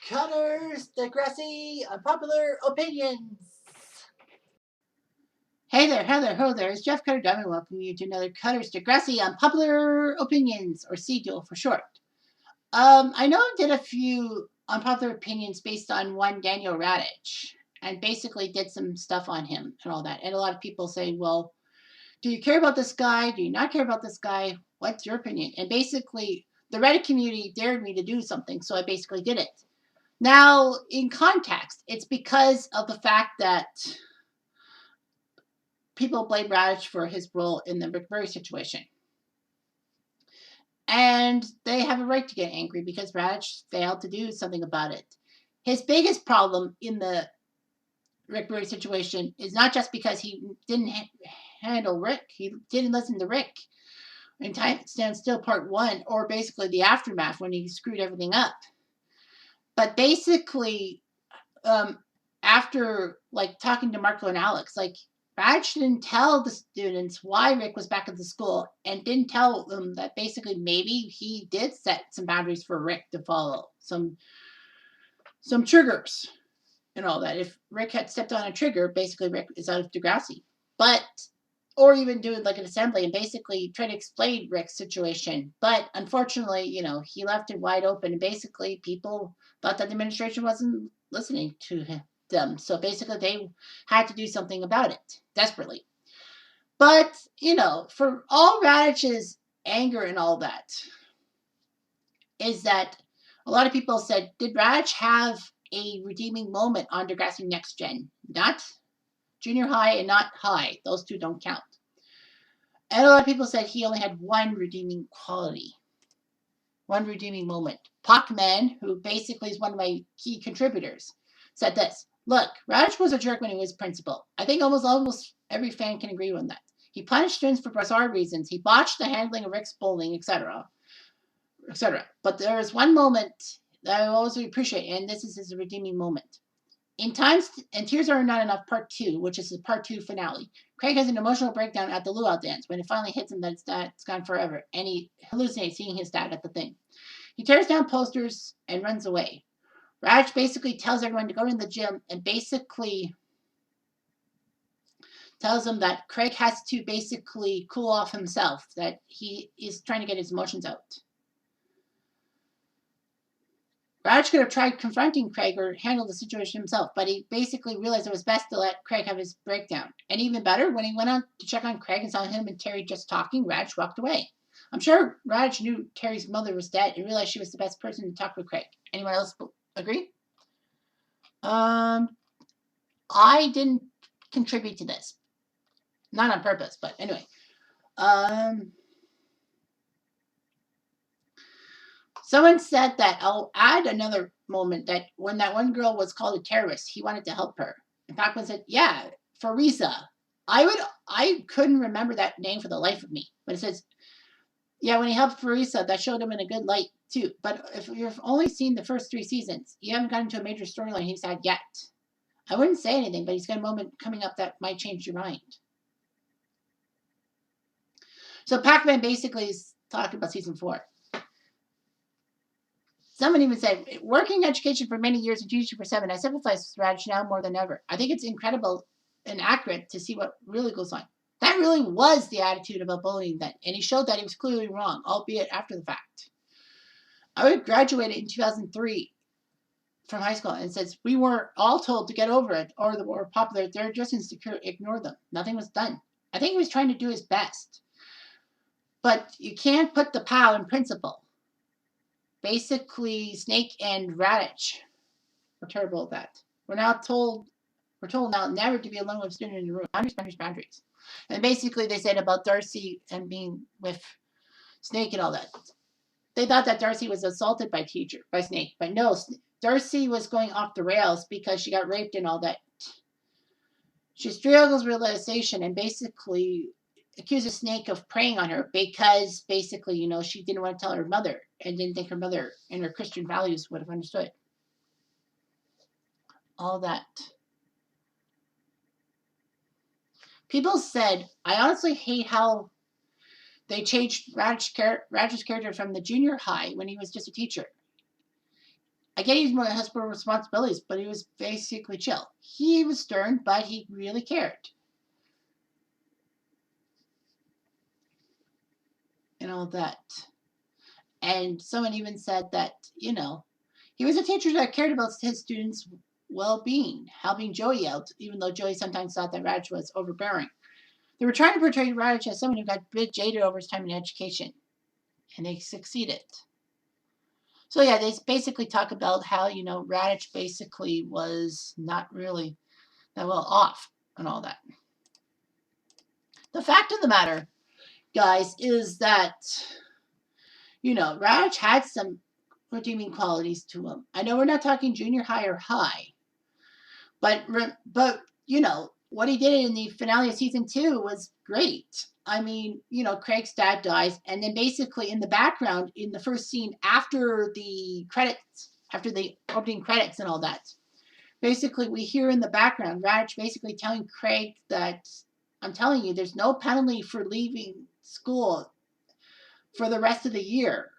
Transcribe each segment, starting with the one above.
Cutters, Degrassi, Unpopular Opinions. Hey there, ho there. It's Jeff Cutter Diamond welcoming you to another Cutters, Degrassi, Unpopular Opinions, or CDUO for short. I know I did a few unpopular opinions based on one Daniel Raditch, and basically did some stuff on him and all that. And a lot of people say, well, do you care about this guy? Do you not care about this guy? What's your opinion? And basically, the Reddit community dared me to do something, so I basically did it. Now, in context, it's because of the fact that people blame Raditch for his role in the Rick Murray situation. And they have a right to get angry because Raditch failed to do something about it. His biggest problem in the Rick Murray situation is not just because he didn't handle Rick, he didn't listen to Rick in Time Stand Still Part 1, or basically the aftermath when he screwed everything up. But basically, after talking to Marco and Alex, Raditch didn't tell the students why Rick was back at the school, and didn't tell them that basically maybe he did set some boundaries for Rick to follow, some triggers and all that. If Rick had stepped on a trigger, basically Rick is out of Degrassi. Or even doing an assembly and basically try to explain Rick's situation. But unfortunately, he left it wide open, and basically people thought that the administration wasn't listening to them. So basically they had to do something about it, desperately. But, for all Raditch's anger and all that, is that a lot of people said, did Raditch have a redeeming moment on Degrassi Next Gen? Not junior high and not high. Those two don't count. And a lot of people said he only had one redeeming quality, one redeeming moment. Pac-Man, who basically is one of my key contributors, said this: look, Raditch was a jerk when he was principal. I think almost every fan can agree on that. He punished students for bizarre reasons. He botched the handling of Rick's bullying, etc., etc. But there is one moment that I always appreciate, and this is his redeeming moment. In Times and Tears Are Not Enough Part 2, which is the Part 2 finale, Craig has an emotional breakdown at the luau dance when it finally hits him that his dad's gone forever, and he hallucinates seeing his dad at the thing. He tears down posters and runs away. Raditch basically tells everyone to go to the gym and basically tells them that Craig has to basically cool off himself, that he is trying to get his emotions out. Raditch could have tried confronting Craig or handled the situation himself, but he basically realized it was best to let Craig have his breakdown. And even better, when he went on to check on Craig and saw him and Terry just talking, Raditch walked away. I'm sure Raditch knew Terry's mother was dead and realized she was the best person to talk with Craig. Anyone else agree? I didn't contribute to this. Not on purpose, but anyway. Someone said that I'll add another moment, that when that one girl was called a terrorist, he wanted to help her. And Pac-Man said, yeah, for Risa. I couldn't remember that name for the life of me. But it says, yeah, when he helped Farisa, that showed him in a good light too. But if you've only seen the first 3 seasons, you haven't gotten to a major storyline he's had yet. I wouldn't say anything, but he's got a moment coming up that might change your mind. So Pac-Man basically is talking about season 4. Someone even said, working in education for many years and teaching for 7, I sympathize with Raditch now more than ever. I think it's incredible and accurate to see what really goes on. That really was the attitude about bullying then, and he showed that he was clearly wrong, albeit after the fact. I graduated in 2003 from high school, and it says, we were all told to get over it, or the more popular, they're just insecure, ignore them. Nothing was done. I think he was trying to do his best. But you can't put the POW in principle. Basically, Snake and Raditch were terrible at that. We're told now never to be alone with a student in the room. Boundaries. And basically they said about Darcy and being with Snake and all that. They thought that Darcy was assaulted by Snake. But no, Darcy was going off the rails because she got raped and all that. She struggles with realization and basically accuses Snake of preying on her because basically, she didn't want to tell her mother and didn't think her mother and her Christian values would have understood. All that. People said, I honestly hate how they changed Raditch's character from the junior high when he was just a teacher. I get he has more responsibilities, but he was basically chill. He was stern, but he really cared. And all that. And someone even said that, he was a teacher that cared about his students' well being, helping Joey out, even though Joey sometimes thought that Raditch was overbearing. They were trying to portray Raditch as someone who got a bit jaded over his time in education, and they succeeded. So, yeah, they basically talk about how, Raditch basically was not really that well off and all that. The fact of the matter, guys, is that, Raditch had some redeeming qualities to him. I know we're not talking junior high or high, but what he did in the finale of season 2 was great. I mean, Craig's dad dies, and then basically in the background, in the first scene after the credits, after the opening credits and all that, basically we hear in the background Raditch basically telling Craig that, I'm telling you, there's no penalty for leaving school for the rest of the year,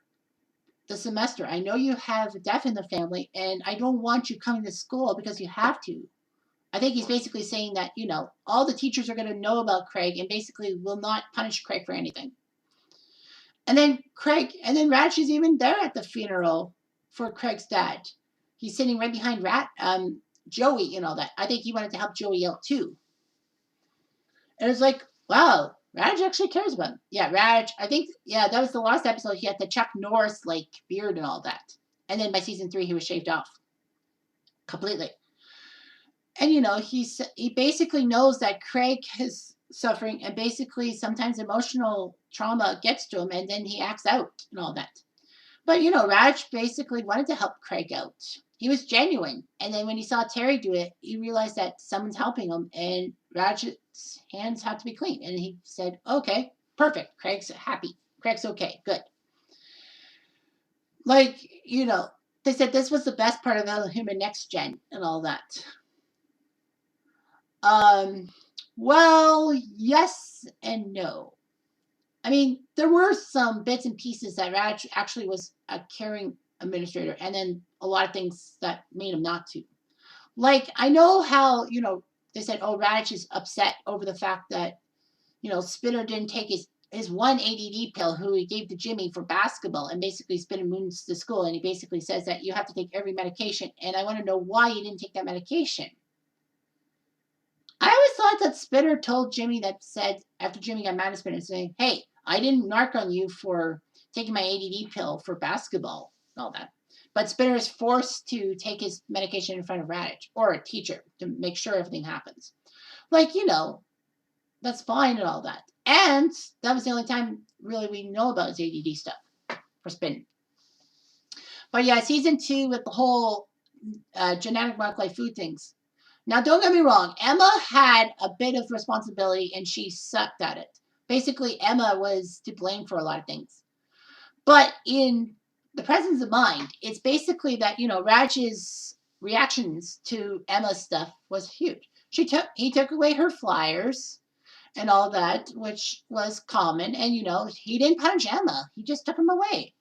the semester. I know you have a death in the family, and I don't want you coming to school because you have to. I think he's basically saying that, all the teachers are going to know about Craig and basically will not punish Craig for anything. And then Raditch is even there at the funeral for Craig's dad. He's sitting right behind Joey and all that. I think he wanted to help Joey out too. And it's like, wow, Raditch actually cares about him. Yeah, Raditch, I think, that was the last episode. He had the Chuck Norris, beard and all that. And then by season 3, he was shaved off completely. And, he basically knows that Craig is suffering, and basically sometimes emotional trauma gets to him, and then he acts out and all that. But, Raditch basically wanted to help Craig out. He was genuine. And then when he saw Terry do it, he realized that someone's helping him, and Raditch's hands had to be clean. And he said, okay, perfect. Craig's happy. Craig's okay. Good. They said this was the best part of him in Next Gen and all that. Well, yes and no. I mean, there were some bits and pieces that Raditch actually was a caring administrator, and then a lot of things that made him not to. I know how, they said, oh, Raditch is upset over the fact that, Spinner didn't take his one ADD pill who he gave to Jimmy for basketball, and basically Spinner moves to school, and he basically says that you have to take every medication, and I want to know why you didn't take that medication. I always thought that Spinner told Jimmy that said, after Jimmy got mad at Spinner, saying, hey, I didn't narc on you for taking my ADD pill for basketball and all that. But Spinner is forced to take his medication in front of Raditch or a teacher to make sure everything happens. That's fine and all that. And that was the only time really we know about his ADD stuff for Spinner. But yeah, season 2 with the whole genetic modified food things. Now, don't get me wrong. Emma had a bit of responsibility, and she sucked at it. Basically, Emma was to blame for a lot of things. But in the presence of mind, it's basically that, Raditch's reactions to Emma's stuff was huge. He took away her flyers and all that, which was common. And, he didn't punish Emma. He just took them away.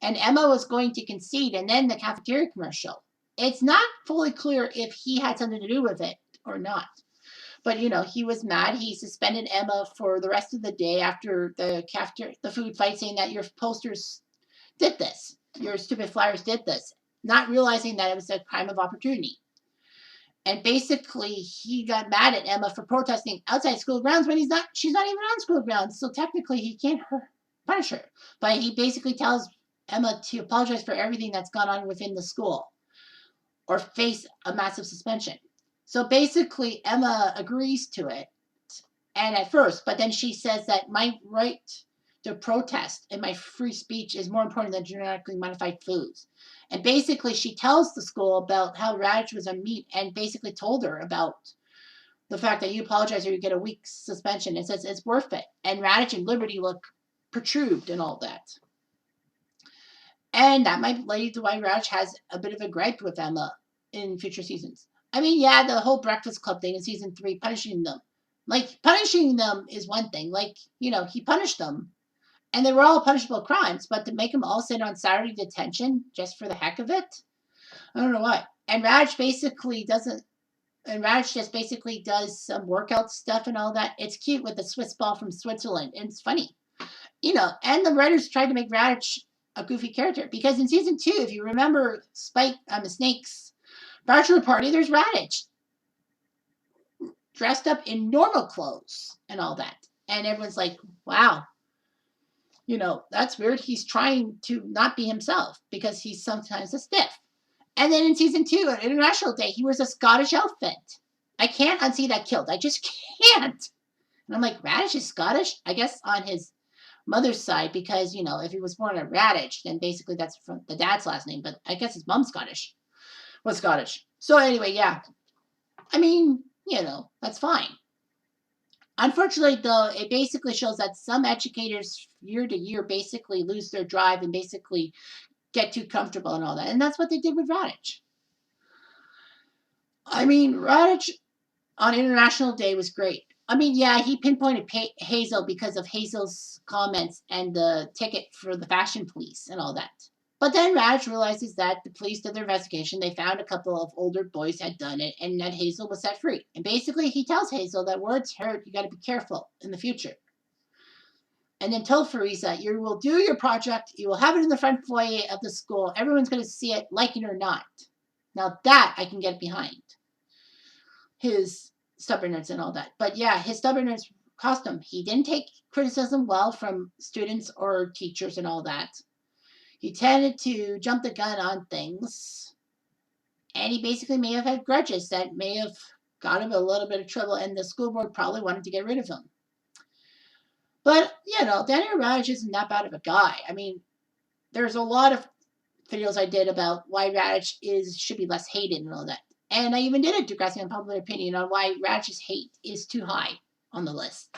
And Emma was going to concede, and then the cafeteria commercial. It's not fully clear if he had something to do with it or not. But, he was mad. He suspended Emma for the rest of the day after the food fight, saying that your posters did this. Your stupid flyers did this. Not realizing that it was a crime of opportunity. And basically, he got mad at Emma for protesting outside school grounds when she's not even on school grounds. So technically, he can't punish her. But he basically tells Emma to apologize for everything that's gone on within the school, or face a massive suspension. So basically, Emma agrees to it, and at first, but then she says that my right to protest and my free speech is more important than genetically modified foods. And basically, she tells the school about how Raditch was a meat, and basically told her about the fact that you apologize or you get a week's suspension. It says it's worth it. And Raditch and Liberty look perturbed and all that. And that might lead to why Raditch has a bit of a gripe with Emma in future seasons. I mean, yeah, the whole Breakfast Club thing in season 3, punishing them. Punishing them is one thing. He punished them. And they were all punishable crimes. But to make them all sit on Saturday detention just for the heck of it? I don't know why. And Raditch basically doesn't. And Raditch just basically does some workout stuff and all that. It's cute with the Swiss ball from Switzerland. And it's funny. And the writers tried to make Raditch a goofy character because in season 2, if you remember Snake's bachelor party, there's Raditch dressed up in normal clothes and all that. And everyone's like, wow, that's weird. He's trying to not be himself because he's sometimes a stiff. And then in season 2, on International Day, he wears a Scottish outfit. I can't unsee that kilt. I just can't. And I'm like, Raditch is Scottish? I guess on his mother's side, because, if he was born at Raditch, then basically that's from the dad's last name. But I guess his mom's was Scottish. So anyway, yeah. I mean, that's fine. Unfortunately, though, it basically shows that some educators year to year basically lose their drive and basically get too comfortable and all that. And that's what they did with Raditch. I mean, Raditch on International Day was great. I mean, yeah, he pinpointed Hazel because of Hazel's comments and the ticket for the fashion police and all that. But then Raditch realizes that the police did their investigation. They found a couple of older boys had done it, and that Hazel was set free. And basically, he tells Hazel that words hurt. You got to be careful in the future. And then told Fariza, you will do your project. You will have it in the front foyer of the school. Everyone's going to see it, like it or not. Now that I can get behind. His stubbornness and all that. But yeah, his stubbornness cost him. He didn't take criticism well from students or teachers and all that. He tended to jump the gun on things. And he basically may have had grudges that may have got him a little bit of trouble, and the school board probably wanted to get rid of him. But, Daniel Raditch isn't that bad of a guy. I mean, there's a lot of videos I did about why Raditch should be less hated and all that. And I even did a Degrassi Unpopular Opinion on why Raditch's hate is too high on the list.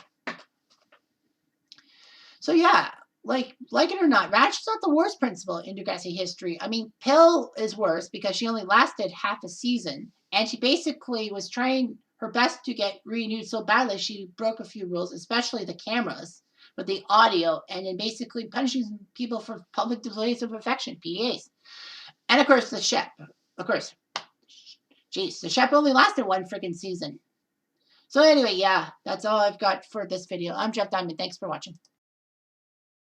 So yeah, like it or not, Raditch is not the worst principal in Degrassi history. I mean, Pill is worse because she only lasted half a season. And she basically was trying her best to get renewed so badly she broke a few rules, especially the cameras, with the audio, and then basically punishing people for public displays of affection, PDAs. And of course, the Shep. Of course. Jeez, the Shep only lasted one freaking season. So anyway, yeah, that's all I've got for this video. I'm Jeff Diamond. Thanks for watching.